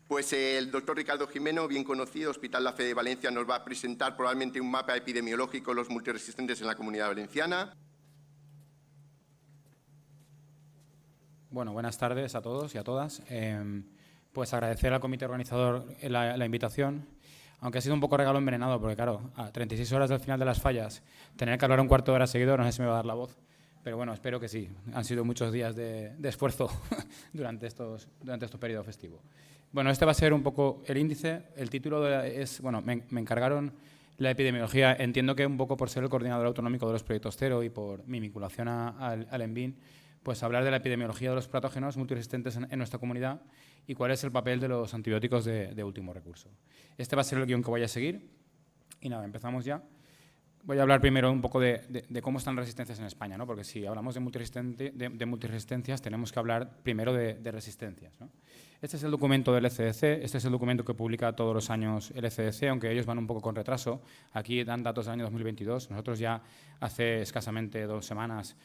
Pues el doctor Ricardo Jimeno, bien conocido, Hospital La Fe de Valencia, nos va a presentar probablemente un mapa epidemiológico de los multiresistentes en la Comunidad Valenciana. Bueno, buenas tardes a todos y a todas. Pues agradecer al comité organizador la invitación, aunque ha sido un poco regalo envenenado, porque claro, a 36 horas del final de las fallas, tener que hablar un cuarto de hora seguido, no sé si me va a dar la voz, pero bueno, espero que sí. Han sido muchos días de esfuerzo durante estos periodos festivos. Bueno, este va a ser un poco el índice. El título es, bueno, me encargaron la epidemiología. Entiendo que un poco por ser el coordinador autonómico de los proyectos Cero y por mi vinculación al ENVIN, pues hablar de la epidemiología de los patógenos multiresistentes en nuestra comunidad y cuál es el papel de los antibióticos de último recurso. Este va a ser el guión que voy a seguir. Y nada, empezamos ya. Voy a hablar primero un poco de cómo están las resistencias en España, ¿no? Porque si hablamos de multiresistencias, tenemos que hablar primero de resistencias, ¿no? Este es el documento del ECDC, este es el documento que publica todos los años el ECDC, aunque ellos van un poco con retraso. Aquí dan datos del año 2022. Nosotros ya hace escasamente 2 semanas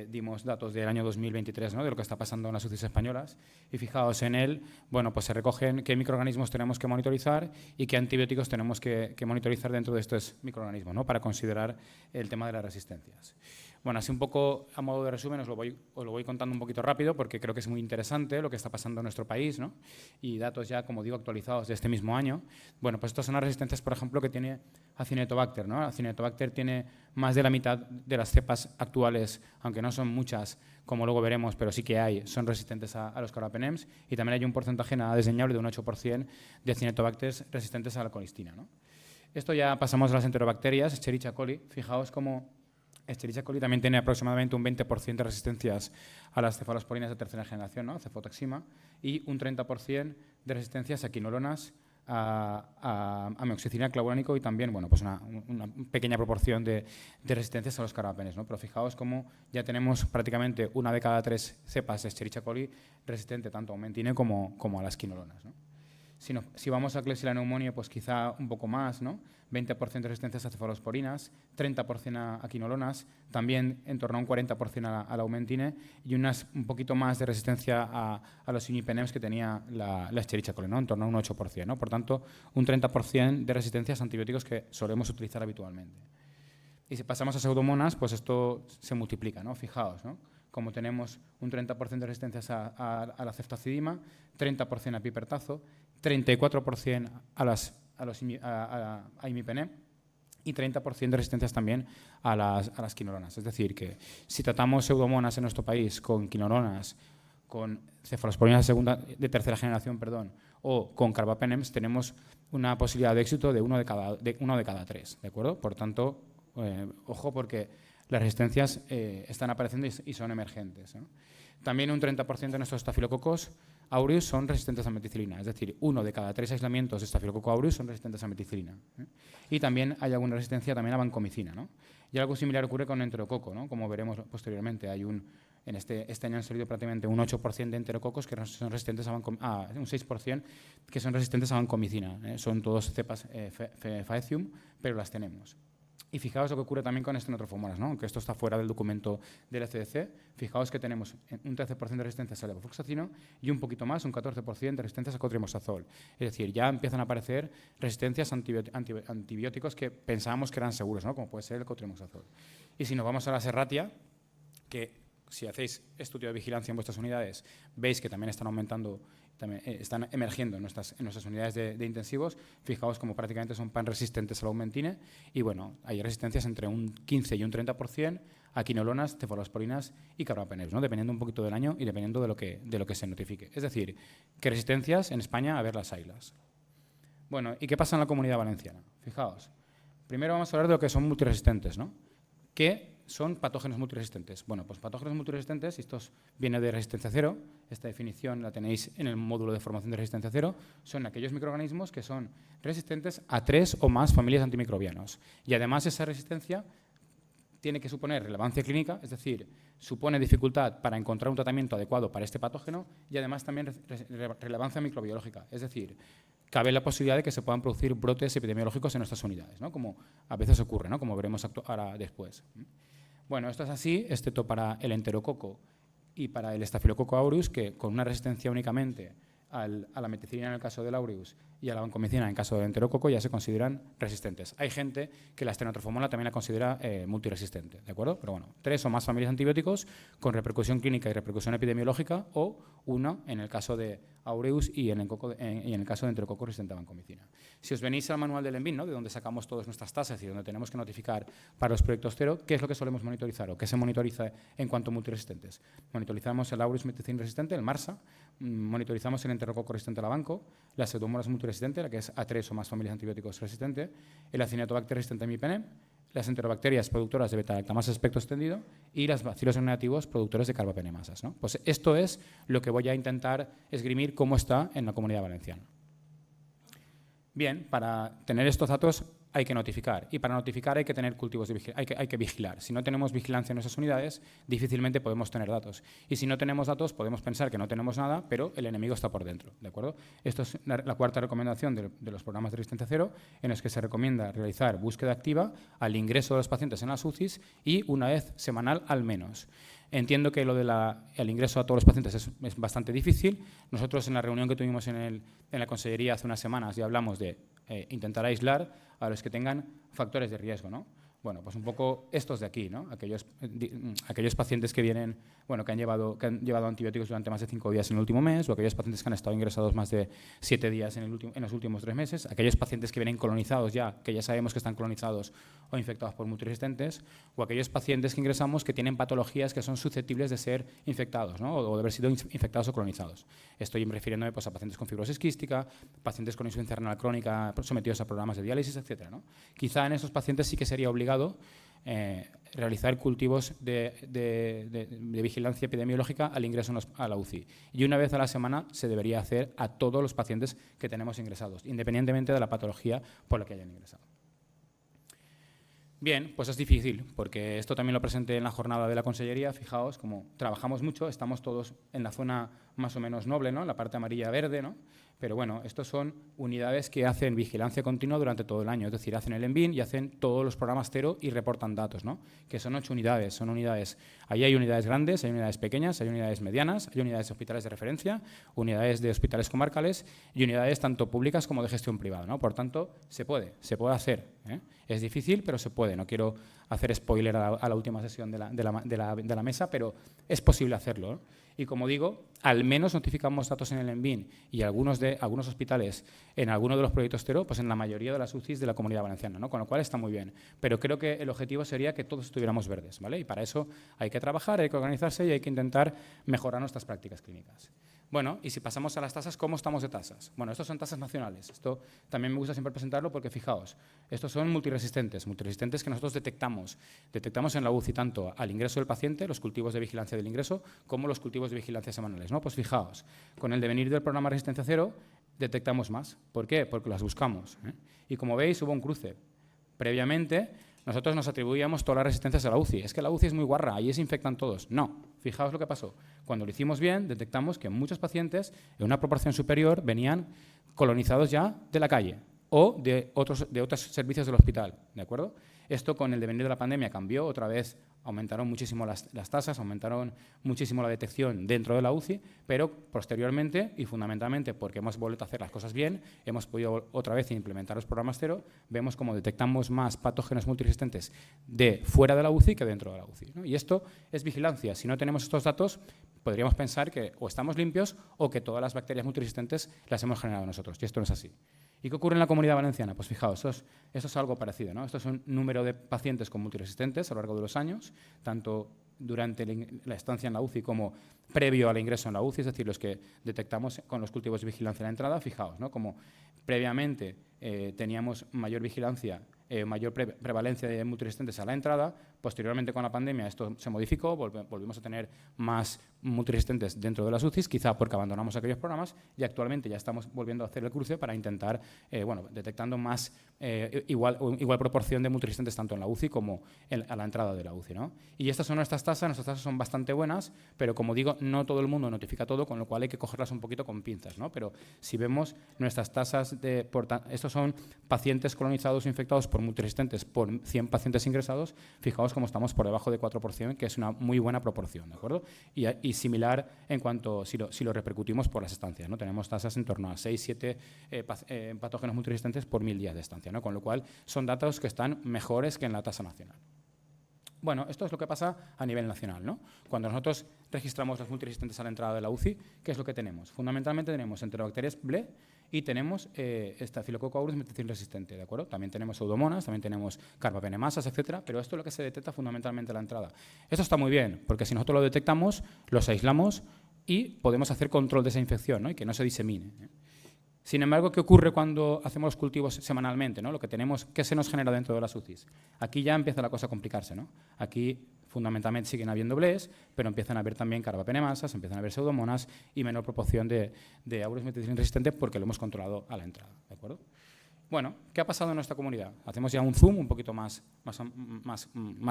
dimos datos del año 2023, ¿no? De lo que está pasando en las UCIs españolas. Y fijaos en él, bueno, pues se recogen qué microorganismos tenemos que monitorizar y qué antibióticos tenemos que monitorizar dentro de estos microorganismos, ¿no? Para considerar el tema de las resistencias. Bueno, así un poco a modo de resumen os lo voy contando un poquito rápido porque creo que es muy interesante lo que está pasando en nuestro país, ¿no? Y datos ya, como digo, actualizados de este mismo año. Bueno, pues estas son las resistencias, por ejemplo, que tiene Acinetobacter, ¿no? Acinetobacter tiene más de la mitad de las cepas actuales, aunque no son muchas, como luego veremos, pero sí que hay, son resistentes a los carbapenems, y también hay un porcentaje nada desdeñable de un 8% de Acinetobacter resistentes a la colistina, ¿no? Esto ya pasamos a las enterobacterias, Escherichia coli. Fijaos cómo Escherichia coli también tiene aproximadamente un 20% de resistencias a las cefalosporinas de tercera generación, ¿no? Cefotaxima, y un 30% de resistencias a quinolonas, a amoxicilina, clavulánico y también, bueno, pues una pequeña proporción de resistencias a los carbapenems, ¿no? Pero fijaos cómo ya tenemos prácticamente 1 de cada 3 cepas de Escherichia coli resistente tanto a aumentine como a las quinolonas, ¿no? Si vamos a Klebsiella pneumoniae, pues quizá un poco más, ¿no? 20% de resistencias a cefalosporinas, 30% a quinolonas, también en torno a un 40% a la aumentine y un poquito más de resistencia a los imipenems que tenía la Escherichia coli, ¿no? En torno a un 8%, ¿no? Por tanto, un 30% de resistencias a antibióticos que solemos utilizar habitualmente. Y si pasamos a pseudomonas, pues esto se multiplica, ¿no? Fijaos, ¿no? Como tenemos un 30% de resistencias a la ceftazidima, 30% a pipertazo, 34% a imipenem y 30% de resistencias también a las quinolonas. Es decir, que si tratamos pseudomonas en nuestro país con quinolonas, con cefalosporinas de tercera generación, perdón, o con carbapenems, tenemos una posibilidad de éxito de uno de cada 3, ¿de acuerdo? Por tanto, ojo porque las resistencias están apareciendo y son emergentes, ¿no? También un 30% de nuestros estafilococos aureus son resistentes a meticilina, es decir, 1 de cada 3 aislamientos de estafilococo aureus son resistentes a meticilina, ¿eh? Y también hay alguna resistencia también a vancomicina, ¿no? Y algo similar ocurre con enterococo, ¿no? Como veremos posteriormente, hay en este año han salido prácticamente un 8% de enterococos que son resistentes un 6% que son resistentes a vancomicina, ¿eh? Son todos cepas Faecium, pero las tenemos. Y fijaos lo que ocurre también con estenotrofomonas, ¿no? Aunque esto está fuera del documento del ECDC, fijaos que tenemos un 13% de resistencia al levofloxacino y un poquito más, un 14% de resistencia a cotrimoxazol. Es decir, ya empiezan a aparecer resistencias a antibióticos que pensábamos que eran seguros, ¿no? Como puede ser el cotrimoxazol. Y si nos vamos a la serratia, que si hacéis estudio de vigilancia en vuestras unidades, veis que también están aumentando, también están emergiendo en nuestras unidades de intensivos. Fijaos como prácticamente son pan resistentes a la aumentine y bueno, hay resistencias entre un 15 y un 30% a quinolonas, cefalosporinas y carbapenems, ¿no? Dependiendo un poquito del año y dependiendo de lo que se notifique. Es decir, que resistencias en España, a ver las haylas. Bueno, ¿y qué pasa en la Comunidad Valenciana? Fijaos, primero vamos a hablar de lo que son multiresistentes, ¿no? ¿Qué son patógenos multiresistentes? Bueno, pues patógenos multiresistentes, y esto viene de resistencia cero, esta definición la tenéis en el módulo de formación de resistencia cero, son aquellos microorganismos que son resistentes a 3 o más familias antimicrobianos. Y además esa resistencia tiene que suponer relevancia clínica, es decir, supone dificultad para encontrar un tratamiento adecuado para este patógeno y además también relevancia microbiológica, es decir, cabe la posibilidad de que se puedan producir brotes epidemiológicos en nuestras unidades, ¿no? Como a veces ocurre, ¿no? Como veremos ahora después. Bueno, esto es así, excepto para el enterococo y para el estafilococo aureus, que con una resistencia únicamente a la meticilina en el caso del aureus y a la vancomicina en el caso del enterococo ya se consideran resistentes. Hay gente que la stenotrophomola también la considera multiresistente, ¿de acuerdo? Pero bueno, 3 o más familias de antibióticos con repercusión clínica y repercusión epidemiológica o una en el caso de aureus y en el caso de enterococo resistente a vancomicina. Si os venís al manual del ENVIN, ¿no?, de donde sacamos todas nuestras tasas y donde tenemos que notificar para los proyectos cero, ¿qué es lo que solemos monitorizar o qué se monitoriza en cuanto a multiresistentes? Monitorizamos el aureus meticilin resistente, el MARSA, monitorizamos el enterococo resistente a la vanco, la pseudomonas multiresistente, la que es a 3 o más familias de antibióticos resistente, el acinetobacter resistente a imipenem, las enterobacterias productoras de beta-lactamasa espectro extendido y las bacilos negativos productores de carbapenemasas, ¿no? Pues esto es lo que voy a intentar esgrimir cómo está en la Comunidad Valenciana. Bien, para tener estos datos hay que notificar y para notificar hay que tener cultivos de vigilancia, hay que vigilar. Si no tenemos vigilancia en esas unidades, difícilmente podemos tener datos. Y si no tenemos datos, podemos pensar que no tenemos nada, pero el enemigo está por dentro, ¿de acuerdo? Esto es la cuarta recomendación de los programas de resistencia cero, en los que se recomienda realizar búsqueda activa al ingreso de los pacientes en las UCIs y una vez semanal al menos. Entiendo que lo del ingreso a todos los pacientes es bastante difícil. Nosotros en la reunión que tuvimos en la Consellería hace unas semanas ya hablamos de intentar aislar a los que tengan factores de riesgo, ¿no? Bueno, pues un poco estos de aquí, ¿no? Aquellos pacientes que vienen, bueno, que han llevado antibióticos durante más de 5 días en el último mes, o aquellos pacientes que han estado ingresados más de 7 días en los últimos 3 meses, aquellos pacientes que vienen colonizados ya, que ya sabemos que están colonizados o infectados por multiresistentes, o aquellos pacientes que ingresamos que tienen patologías que son susceptibles de ser infectados, ¿no?, o de haber sido infectados o colonizados. Estoy refiriéndome pues, a pacientes con fibrosis quística, pacientes con insuficiencia renal crónica sometidos a programas de diálisis, etcétera, ¿no? Quizá en esos pacientes sí que sería obligado realizar cultivos de vigilancia epidemiológica al ingreso a la UCI. Y una vez a la semana se debería hacer a todos los pacientes que tenemos ingresados, independientemente de la patología por la que hayan ingresado. Bien, pues es difícil, porque esto también lo presenté en la jornada de la Consellería. Fijaos, como trabajamos mucho, estamos todos en la zona más o menos noble, ¿no?, la parte amarilla-verde, ¿no? Pero bueno, estos son unidades que hacen vigilancia continua durante todo el año, es decir, hacen el ENVIN y hacen todos los programas cero y reportan datos, ¿no?, que son 8 unidades, ahí hay unidades grandes, hay unidades pequeñas, hay unidades medianas, hay unidades de hospitales de referencia, unidades de hospitales comarcales y unidades tanto públicas como de gestión privada, ¿no? Por tanto, se puede hacer, ¿eh? Es difícil, pero se puede. No quiero hacer spoiler a la última sesión de la mesa, pero es posible hacerlo, ¿no? Y como digo, al menos notificamos datos en el ENVIN y algunos hospitales en alguno de los proyectos cero, pues en la mayoría de las UCIs de la Comunidad Valenciana, ¿no? Con lo cual está muy bien. Pero creo que el objetivo sería que todos estuviéramos verdes, ¿vale? Y para eso hay que trabajar, hay que organizarse y hay que intentar mejorar nuestras prácticas clínicas. Bueno, y si pasamos a las tasas, ¿cómo estamos de tasas? Bueno, estos son tasas nacionales. Esto también me gusta siempre presentarlo porque, fijaos, estos son multiresistentes que nosotros detectamos. Detectamos en la UCI tanto al ingreso del paciente, los cultivos de vigilancia del ingreso, como los cultivos de vigilancia semanales, ¿no? Pues fijaos, con el devenir del programa Resistencia Cero detectamos más. ¿Por qué? Porque las buscamos, ¿eh? Y como veis, hubo un cruce. Previamente, nosotros nos atribuíamos todas las resistencias a la UCI. Es que la UCI es muy guarra, ahí se infectan todos. No, fijaos lo que pasó. Cuando lo hicimos bien, detectamos que muchos pacientes, en una proporción superior, venían colonizados ya de la calle o de otros servicios del hospital, ¿de acuerdo? Esto con el devenir de la pandemia cambió, otra vez aumentaron muchísimo las tasas, aumentaron muchísimo la detección dentro de la UCI, pero posteriormente y fundamentalmente porque hemos vuelto a hacer las cosas bien, hemos podido otra vez implementar los programas cero, vemos cómo detectamos más patógenos multiresistentes de fuera de la UCI que dentro de la UCI, ¿no? Y esto es vigilancia. Si no tenemos estos datos, podríamos pensar que o estamos limpios o que todas las bacterias multiresistentes las hemos generado nosotros, y esto no es así. ¿Y qué ocurre en la Comunidad Valenciana? Pues fijaos, esto es algo parecido, ¿no? Esto es un número de pacientes con multiresistentes a lo largo de los años, tanto durante la estancia en la UCI como previo al ingreso en la UCI, es decir, los que detectamos con los cultivos de vigilancia en la entrada. Fijaos, ¿no?, como previamente teníamos mayor vigilancia, mayor prevalencia de multiresistentes a la entrada. Posteriormente, con la pandemia, esto se modificó, volvimos a tener más multiresistentes dentro de las UCIs, quizá porque abandonamos aquellos programas, y actualmente ya estamos volviendo a hacer el cruce para intentar, detectando más igual proporción de multiresistentes tanto en la UCI como a la entrada de la UCI, ¿no? Y estas son nuestras tasas son bastante buenas, pero como digo, no todo el mundo notifica todo, con lo cual hay que cogerlas un poquito con pinzas, ¿no? Pero si vemos nuestras tasas estos son pacientes colonizados o infectados por multiresistentes por 100 pacientes ingresados, fijaos cómo estamos por debajo de 4%, que es una muy buena proporción, ¿de acuerdo? Y y similar en cuanto si lo repercutimos por las estancias, ¿no? Tenemos tasas en torno a 6-7 patógenos multiresistentes por 1000 días de estancia, ¿no? Con lo cual son datos que están mejores que en la tasa nacional. Bueno, esto es lo que pasa a nivel nacional, ¿no? Cuando nosotros registramos los multiresistentes a la entrada de la UCI, ¿qué es lo que tenemos? Fundamentalmente tenemos enterobacterias BLE y tenemos Staphylococcus aureus meticilin resistente, ¿de acuerdo? También tenemos pseudomonas, también tenemos carbapenemasas, etcétera, pero esto es lo que se detecta fundamentalmente a la entrada. Esto está muy bien, porque si nosotros lo detectamos, los aislamos y podemos hacer control de esa infección, ¿no? Y que no se disemine, ¿eh? Sin embargo, ¿qué ocurre cuando hacemos los cultivos semanalmente, ¿no? Lo que tenemos, ¿qué se nos genera dentro de las UCIs? Aquí ya empieza la cosa a complicarse, ¿no? Aquí fundamentalmente siguen habiendo BLEs, pero empiezan a haber también carbapenemasas, empiezan a haber pseudomonas y menor proporción de aureus meticilin resistente porque lo hemos controlado a la entrada, ¿de acuerdo? Bueno, ¿qué ha pasado en nuestra comunidad? Hacemos ya un zoom un poquito más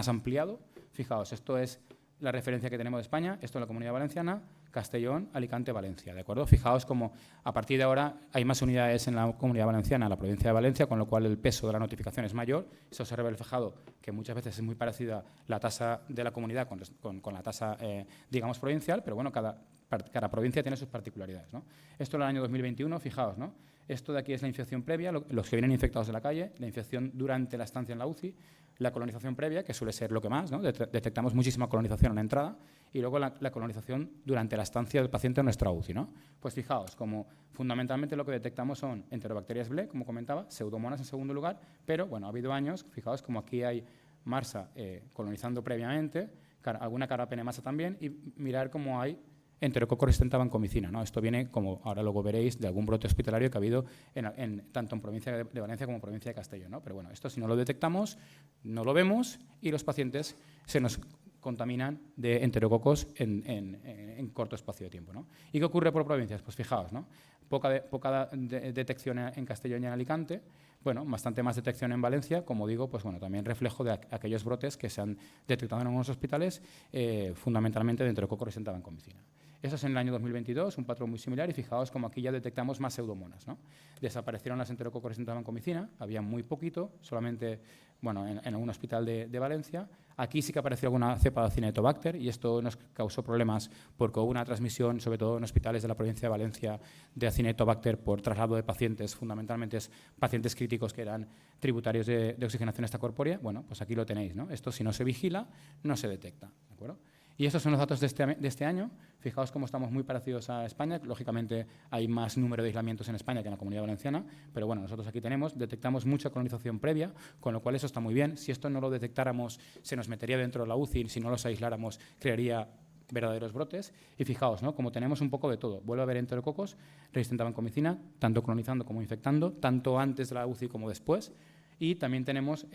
ampliado. Fijaos, esto es la referencia que tenemos de España, esto es la Comunidad Valenciana, Castellón, Alicante, Valencia, ¿de acuerdo? Fijaos como a partir de ahora hay más unidades en la Comunidad Valenciana, en la provincia de Valencia, con lo cual el peso de la notificación es mayor. Eso se ve reflejado que muchas veces es muy parecida la tasa de la comunidad con la tasa, digamos, provincial, pero bueno, cada provincia tiene sus particularidades, ¿no? Esto en el año 2021, fijaos, ¿no? Esto de aquí es la infección previa, los que vienen infectados de la calle, la infección durante la estancia en la UCI, la colonización previa, que suele ser lo que más, ¿no? Detectamos muchísima colonización en la entrada, y luego la colonización durante la estancia del paciente en nuestra UCI, ¿no? Pues fijaos, como fundamentalmente lo que detectamos son enterobacterias BLE, como comentaba, pseudomonas en segundo lugar, pero bueno, ha habido años, fijaos como aquí hay MARSA colonizando previamente, alguna carbapenemasa también, y mirar cómo hay Enterococcus resistente a vancomicina, ¿no? Esto viene, como ahora luego veréis, de algún brote hospitalario que ha habido tanto en provincia de Valencia como en provincia de Castellón, ¿no? Pero bueno, esto si no lo detectamos, no lo vemos y los pacientes se nos contaminan de enterococos en corto espacio de tiempo, ¿no? ¿Y qué ocurre por provincias? Pues fijaos, ¿no? Poca detección en Castellón y en Alicante, bueno, bastante más detección en Valencia, como digo, pues bueno, también reflejo de aquellos brotes que se han detectado en algunos hospitales, fundamentalmente de enterococos resistente a vancomicina. Eso es en el año 2022, un patrón muy similar, y fijaos como aquí ya detectamos más pseudomonas, ¿no? Desaparecieron las enterococos resistentes a vancomicina, había muy poquito, solamente, bueno, en algún hospital de Valencia. Aquí sí que apareció alguna cepa de Acinetobacter y esto nos causó problemas porque hubo una transmisión, sobre todo en hospitales de la provincia de Valencia, de Acinetobacter por traslado de pacientes, fundamentalmente pacientes críticos que eran tributarios de oxigenación extracorpórea. Bueno, pues aquí lo tenéis, ¿no? Esto si no se vigila, no se detecta, ¿de acuerdo? Y estos son los datos de este año. Fijaos cómo estamos muy parecidos a España. Lógicamente hay más número de aislamientos en España que en la Comunidad Valenciana, pero bueno, nosotros aquí detectamos mucha colonización previa, con lo cual eso está muy bien. Si esto no lo detectáramos, se nos metería dentro de la UCI, si no los aisláramos, crearía verdaderos brotes. Y fijaos, ¿no? Como tenemos un poco de todo. Vuelve a haber enterococos resistente a vancomicina, tanto colonizando como infectando, tanto antes de la UCI como después. Y también tenemos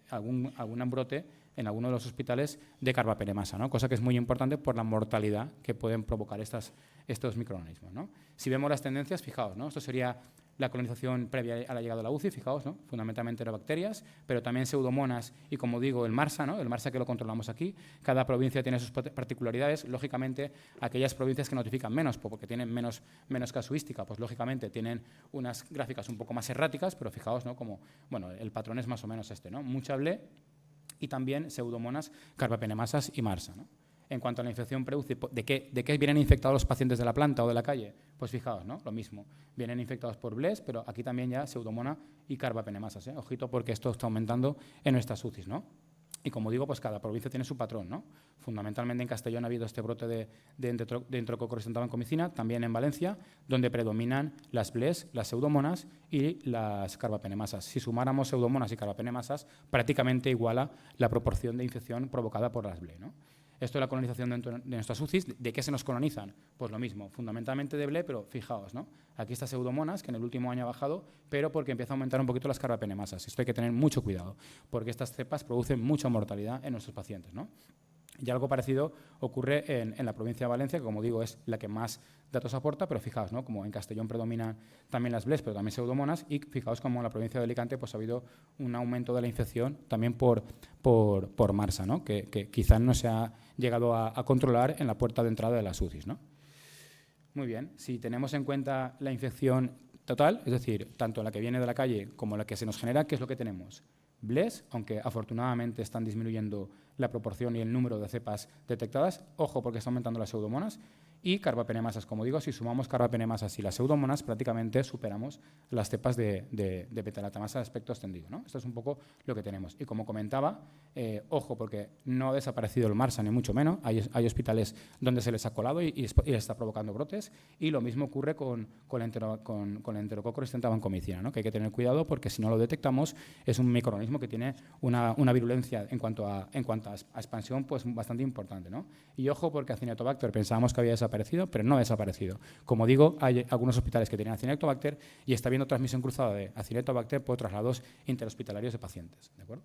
algún brote en algunos de los hospitales de carbapenemasa, ¿no? Cosa que es muy importante por la mortalidad que pueden provocar estos microorganismos, ¿no? Si vemos las tendencias, fijaos, ¿no? Esto sería la colonización previa a la llegada de la UCI, fijaos, ¿no? Fundamentalmente bacterias, pero también pseudomonas y, como digo, el MARSA, ¿no? El MARSA que lo controlamos aquí. Cada provincia tiene sus particularidades. Lógicamente, aquellas provincias que notifican menos porque tienen menos casuística, pues lógicamente tienen unas gráficas un poco más erráticas, pero fijaos, ¿no? Como, bueno, el patrón es más o menos este, ¿no? Mucha BLE y también pseudomonas, carbapenemasas y MARSA, ¿no? En cuanto a la infección pre-UCI, ¿de qué vienen infectados los pacientes de la planta o de la calle? Pues fijaos, ¿no? Lo mismo. Vienen infectados por BLEs, pero aquí también ya pseudomona y carbapenemasas, ¿eh? Ojito porque esto está aumentando en nuestras UCIs, ¿no? Y como digo, pues cada provincia tiene su patrón, ¿no? Fundamentalmente en Castellón ha habido este brote de enterococcus resistente a vancomicina, también en Valencia, donde predominan las BLEs, las pseudomonas y las carbapenemasas. Si sumáramos pseudomonas y carbapenemasas, prácticamente iguala la proporción de infección provocada por las BLE, ¿no? Esto es la colonización de nuestras UCIs. ¿De qué se nos colonizan? Pues lo mismo, fundamentalmente de BLE, pero fijaos, ¿no? Aquí está pseudomonas, que en el último año ha bajado, pero porque empieza a aumentar un poquito las carbapenemasas. Esto hay que tener mucho cuidado, porque estas cepas producen mucha mortalidad en nuestros pacientes, ¿no? Y algo parecido ocurre en la provincia de Valencia, que como digo es la que más datos aporta, pero fijaos, ¿no? Como en Castellón predominan también las BLEs, pero también pseudomonas, y fijaos como en la provincia de Alicante pues ha habido un aumento de la infección también por MARSA, ¿no? Que quizás no se ha llegado a controlar en la puerta de entrada de las UCIs, ¿no? Muy bien, si tenemos en cuenta la infección total, es decir, tanto la que viene de la calle como la que se nos genera, ¿qué es lo que tenemos? BLES, aunque afortunadamente están disminuyendo la proporción y el número de cepas detectadas. Ojo, porque está aumentando las pseudomonas. Y carbapenemasas, como digo, si sumamos carbapenemasas y las pseudomonas, prácticamente superamos las cepas de beta-lactamasa de aspecto extendido, ¿no? Esto es un poco lo que tenemos. Y como comentaba, ojo, porque no ha desaparecido el MRSA, ni mucho menos. Hay hospitales donde se les ha colado y está provocando brotes. Y lo mismo ocurre con el enterococo resistente a vancomicina, ¿no? Que hay que tener cuidado porque si no lo detectamos es un microorganismo que tiene una virulencia en cuanto a expansión pues bastante importante, ¿no? Y ojo, porque Acinetobacter pensábamos que había desaparecido, pero no ha desaparecido. Como digo, hay algunos hospitales que tienen Acinetobacter y está habiendo transmisión cruzada de Acinetobacter por traslados interhospitalarios de pacientes, ¿de acuerdo?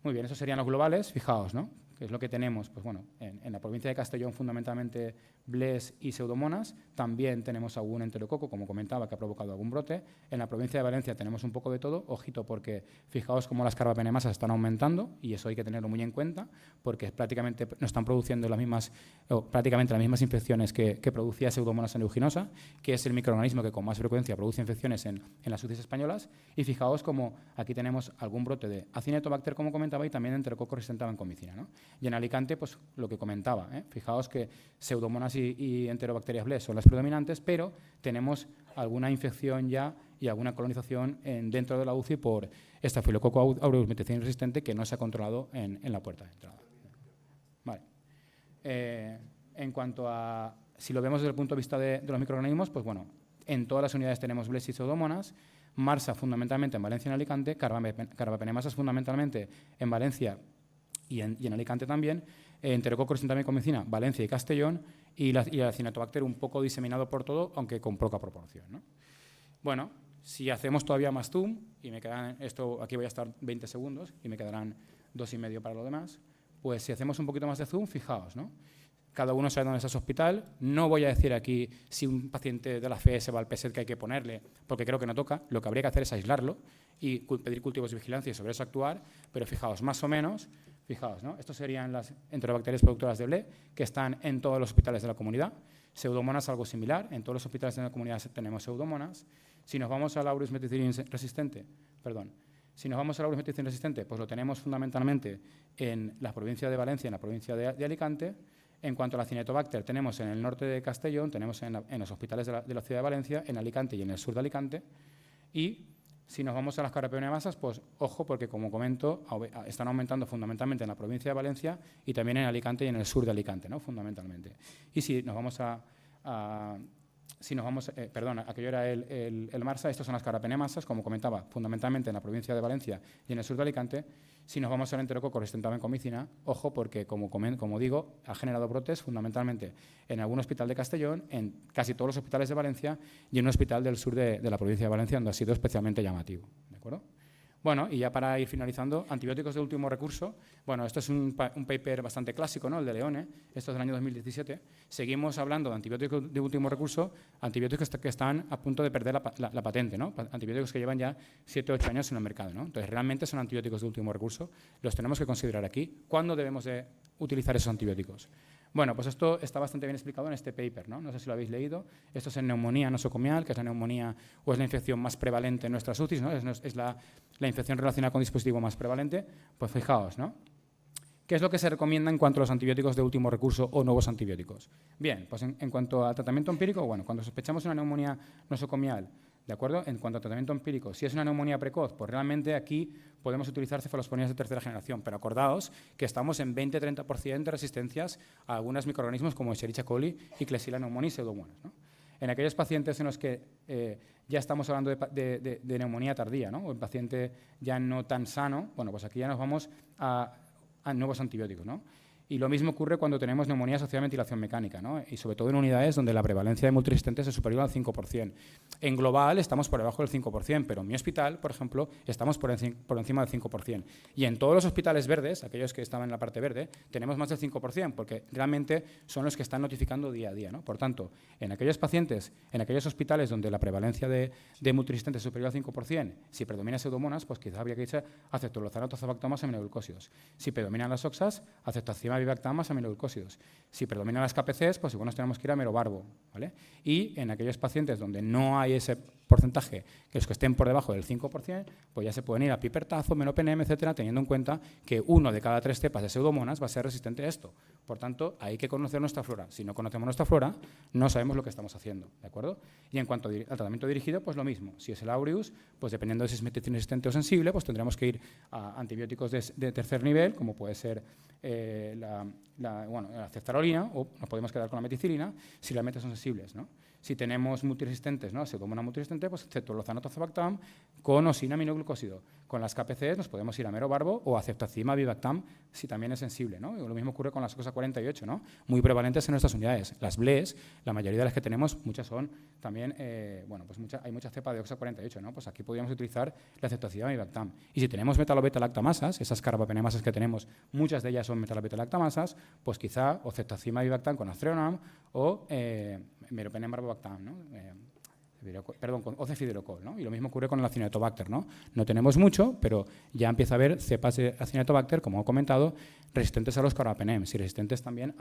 Muy bien, esos serían los globales. Fijaos, ¿no? ¿Qué es lo que tenemos? Pues bueno, en la provincia de Castellón fundamentalmente BLES y pseudomonas. También tenemos algún enterococo, como comentaba, que ha provocado algún brote. En la provincia de Valencia tenemos un poco de todo. Ojito, porque fijaos cómo las carbapenemasas están aumentando y eso hay que tenerlo muy en cuenta porque prácticamente no están produciendo las mismas, o prácticamente las mismas infecciones que producía Pseudomonas aeruginosa, que es el microorganismo que con más frecuencia produce infecciones en las UCIs españolas. Y fijaos cómo aquí tenemos algún brote de Acinetobacter, como comentaba, y también de enterococo resistente a vancomicina, ¿no? Y en Alicante, pues lo que comentaba, fijaos que Pseudomonas y enterobacterias BLES son las predominantes, pero tenemos alguna infección ya y alguna colonización dentro de la UCI por Staphylococcus aureus meticilin resistente que no se ha controlado en la puerta de entrada. Vale. En cuanto a, si lo vemos desde el punto de vista de los microorganismos, pues bueno, en todas las unidades tenemos BLES y Pseudomonas, MRSA fundamentalmente en Valencia y en Alicante, carbapenemasas fundamentalmente en Valencia y en Alicante también, enterococo resistente a vancomicina, Valencia y Castellón, y el Acinetobacter un poco diseminado por todo, aunque con poca proporción, ¿no? Bueno, si hacemos todavía más zoom, y me quedan, aquí voy a estar 20 segundos y me quedarán 2,5 para lo demás, pues si hacemos un poquito más de zoom, fijaos, ¿no? Cada uno sabe dónde está su hospital. No voy a decir aquí si un paciente de la FE se va al PSET que hay que ponerle, porque creo que no toca. Lo que habría que hacer es aislarlo y pedir cultivos de vigilancia y sobre eso actuar, pero fijaos, más o menos, fijaos, ¿no? Estos serían las enterobacterias productoras de BLE que están en todos los hospitales de la comunidad. Pseudomonas algo similar, en todos los hospitales de la comunidad tenemos pseudomonas. Si nos vamos al Aureus meticillin resistente, pues lo tenemos fundamentalmente en la provincia de Valencia, en la provincia de Alicante. En cuanto a la Acinetobacter, tenemos en el norte de Castellón, tenemos en los hospitales de la ciudad de Valencia, en Alicante y en el sur de Alicante. Y si nos vamos a las carbapenemasas, pues ojo, porque como comento, están aumentando fundamentalmente en la provincia de Valencia y también en Alicante y en el sur de Alicante, ¿no? Fundamentalmente. Y si nos vamos aquello era el MRSA, estos son las carbapenemasas, como comentaba, fundamentalmente en la provincia de Valencia y en el sur de Alicante. Si nos vamos al enterococo resistente a vancomicina, ojo, porque como digo, ha generado brotes fundamentalmente en algún hospital de Castellón, en casi todos los hospitales de Valencia y en un hospital del sur de la provincia de Valencia, donde ha sido especialmente llamativo, ¿de acuerdo? Bueno, y ya para ir finalizando, antibióticos de último recurso. Bueno, esto es un paper bastante clásico, ¿no? El de Leone, esto es del año 2017. Seguimos hablando de antibióticos de último recurso, antibióticos que están a punto de perder la patente, ¿no? Antibióticos que llevan ya 7 o 8 años en el mercado, ¿no? Entonces, realmente son antibióticos de último recurso, los tenemos que considerar aquí. ¿Cuándo debemos de utilizar esos antibióticos? Bueno, pues esto está bastante bien explicado en este paper, ¿no? No sé si lo habéis leído. Esto es en neumonía nosocomial, que es la neumonía o es la infección más prevalente en nuestras UCIs, ¿no? Es la infección relacionada con dispositivo más prevalente. Pues fijaos, ¿no? ¿Qué es lo que se recomienda en cuanto a los antibióticos de último recurso o nuevos antibióticos? Bien, pues en cuanto al tratamiento empírico, bueno, cuando sospechamos una neumonía nosocomial, ¿de acuerdo? En cuanto a tratamiento empírico, si es una neumonía precoz, pues realmente aquí podemos utilizar cefalosporinias de tercera generación, pero acordaos que estamos en 20-30% de resistencias a algunos microorganismos como Escherichia coli y Klebsiella pneumoniae y pseudomonas, ¿no? En aquellos pacientes en los que ya estamos hablando de neumonía tardía, ¿no? O en paciente ya no tan sano, bueno, pues aquí ya nos vamos a nuevos antibióticos, ¿no? Y lo mismo ocurre cuando tenemos neumonía asociada a ventilación mecánica, ¿no? Y sobre todo en unidades donde la prevalencia de multiresistentes es superior al 5%. En global estamos por debajo del 5%, pero en mi hospital, por ejemplo, estamos por encima del 5%. Y en todos los hospitales verdes, aquellos que estaban en la parte verde, tenemos más del 5%, porque realmente son los que están notificando día a día, ¿no? Por tanto, en aquellos pacientes, en aquellos hospitales donde la prevalencia de multiresistentes es superior al 5%, si predomina pseudomonas, pues quizás habría que irse a ceftriaxona, tazobactoma, seminoglucósidos. Si predominan las oxas, acetoxima ceftazima, bivactam más aminoglucósidos. Si predominan las KPCs, pues igual nos tenemos que ir a merobarbo, ¿vale? Y en aquellos pacientes donde no hay ese porcentaje, que los que estén por debajo del 5%, pues ya se pueden ir a pipertazo, meropenem, etcétera, teniendo en cuenta que 1 de cada 3 cepas de pseudomonas va a ser resistente a esto. Por tanto, hay que conocer nuestra flora. Si no conocemos nuestra flora, no sabemos lo que estamos haciendo, ¿de acuerdo? Y en cuanto al tratamiento dirigido, pues lo mismo. Si es el aureus, pues dependiendo de si es meticilina resistente o sensible, pues tendremos que ir a antibióticos de tercer nivel, como puede ser la ceftarolina, o nos podemos quedar con la meticilina, si realmente son sensibles, ¿no? Si tenemos multiresistentes, ¿no? Pseudomonas multiresistente, pues cetolozano tazobactam con o sin aminoglucósido. Con las KPCs nos podemos ir a merobarbo o a ceftazima bivactam si también es sensible, ¿no? Y lo mismo ocurre con las OXA 48, ¿no? Muy prevalentes en nuestras unidades. Las BLES, la mayoría de las que tenemos, muchas son también, hay mucha cepa de OXA 48, ¿no? Pues aquí podríamos utilizar la ceftazima bivactam. Y si tenemos metalobeta-lactamasas, esas carbapenemasas que tenemos, muchas de ellas son metalobeta-lactamasas, pues quizá o ceftazima bivactam con aztreonam o meropenem barbobactam, ¿no? Con ocefiderocol, ¿no? Y lo mismo ocurre con el Acinetobacter, ¿no? No tenemos mucho, pero ya empieza a haber cepas de Acinetobacter, como he comentado, resistentes a los carbapenems y resistentes también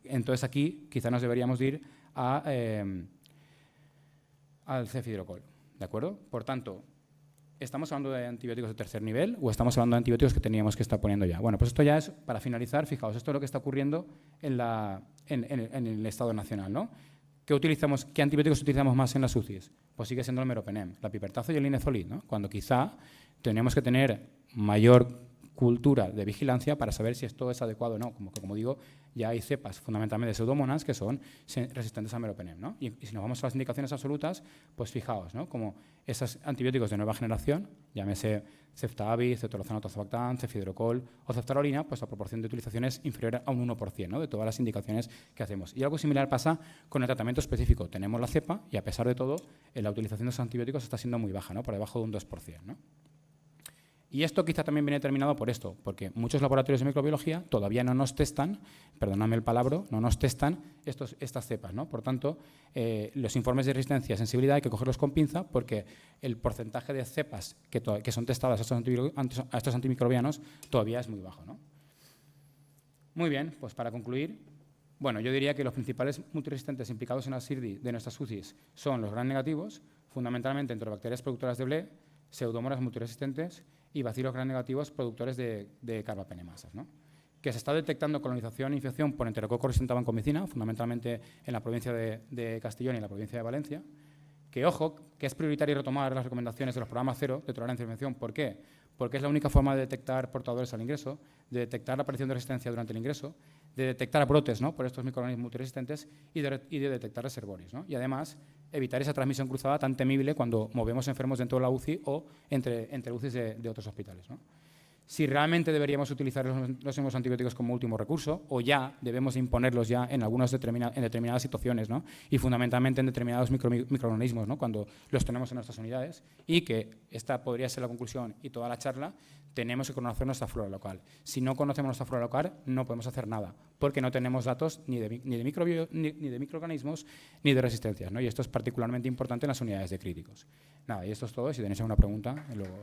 entonces aquí quizá nos deberíamos de ir al cefiderocol, ¿de acuerdo? Por tanto, ¿estamos hablando de antibióticos de tercer nivel o estamos hablando de antibióticos que teníamos que estar poniendo ya? Bueno, pues esto ya es, para finalizar, fijaos, esto es lo que está ocurriendo en el Estado nacional, ¿no? ¿Qué antibióticos utilizamos más en las UCIs? Pues sigue siendo el meropenem, la pipertazo y el linezolid, ¿no? Cuando quizá tenemos que tener mayor cultura de vigilancia para saber si esto es adecuado o no. Como digo, ya hay cepas fundamentalmente de pseudomonas que son resistentes a meropenem, ¿no? Y si nos vamos a las indicaciones absolutas, pues fijaos, ¿no? Como esos antibióticos de nueva generación, llámese ceftabi, cetolozano tazobactam, cefiderocol o ceftarolina, pues la proporción de utilización es inferior a un 1%, ¿no? De todas las indicaciones que hacemos. Y algo similar pasa con el tratamiento específico. Tenemos la cepa y a pesar de todo, la utilización de esos antibióticos está siendo muy baja, ¿no? Por debajo de un 2%, ¿no? Y esto quizá también viene determinado por esto, porque muchos laboratorios de microbiología todavía no nos testan, perdóname el palabra, no nos testan estas cepas, ¿no? Por tanto, los informes de resistencia y sensibilidad hay que cogerlos con pinza porque el porcentaje de cepas que son testadas a estos antimicrobianos todavía es muy bajo, ¿no? Muy bien, pues para concluir, bueno, yo diría que los principales multiresistentes implicados en la SIRDI de nuestras UCIs son los gram negativos, fundamentalmente enterobacterias productoras de BLE, pseudomonas multiresistentes y bacilos gram negativos productores de carbapenemasas, ¿no? Que se está detectando colonización e infección por enterococo resistente a vancomicina, fundamentalmente en la provincia de Castellón y en la provincia de Valencia. Que, ojo, que es prioritario retomar las recomendaciones de los programas cero de tolerancia a la infección. ¿Por qué? Porque es la única forma de detectar portadores al ingreso, de detectar la aparición de resistencia durante el ingreso, de detectar brotes, ¿no? Por estos microorganismos multiresistentes y de detectar reservorios, ¿no? Y además evitar esa transmisión cruzada tan temible cuando movemos enfermos dentro de la UCI o entre UCIs de otros hospitales, ¿no? Si realmente deberíamos utilizar los nuevos antibióticos como último recurso o ya debemos imponerlos ya en determinadas situaciones, ¿no? Y fundamentalmente en determinados microorganismos, ¿no? Cuando los tenemos en nuestras unidades, y que esta podría ser la conclusión y toda la charla, tenemos que conocer nuestra flora local. Si no conocemos nuestra flora local, no podemos hacer nada, porque no tenemos datos ni de microorganismos ni de resistencias, ¿no? Y esto es particularmente importante en las unidades de críticos. Nada, y esto es todo. Si tenéis alguna pregunta, luego...